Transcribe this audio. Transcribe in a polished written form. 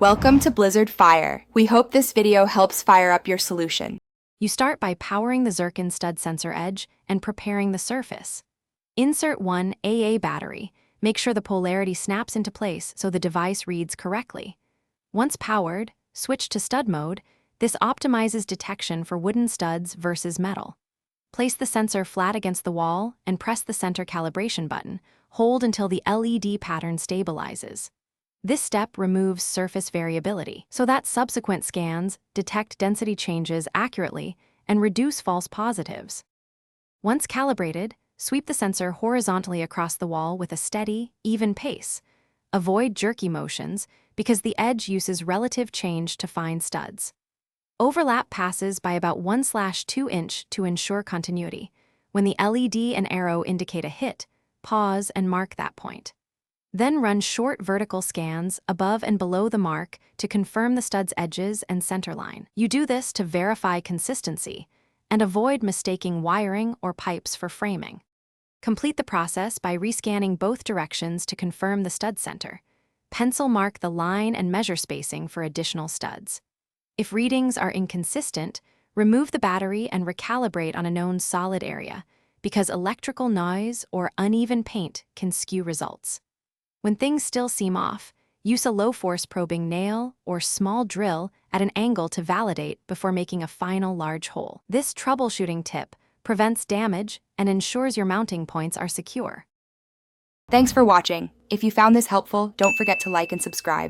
Welcome to Blizzard Fire. We hope this video helps fire up your solution. You start by powering the Zircon Studsensor Edge and preparing the surface. Insert one AA battery. Make sure the polarity snaps into place so the device reads correctly. Once powered, switch to stud mode. This optimizes detection for wooden studs versus metal. Place the sensor flat against the wall and press the center calibration button. Hold until the LED pattern stabilizes. This step removes surface variability, so that subsequent scans detect density changes accurately and reduce false positives. Once calibrated, sweep the sensor horizontally across the wall with a steady, even pace. Avoid jerky motions because the edge uses relative change to find studs. Overlap passes by about 1/2 inch to ensure continuity. When the LED and arrow indicate a hit, pause and mark that point. Then run short vertical scans above and below the mark to confirm the stud's edges and centerline. You do this to verify consistency and avoid mistaking wiring or pipes for framing. Complete the process by rescanning both directions to confirm the stud center. Pencil mark the line and measure spacing for additional studs. If readings are inconsistent, remove the battery and recalibrate on a known solid area, because electrical noise or uneven paint can skew results. When things still seem off, use a low-force probing nail or small drill at an angle to validate before making a final large hole. This troubleshooting tip prevents damage and ensures your mounting points are secure. Thanks for watching. If you found this helpful, don't forget to like and subscribe.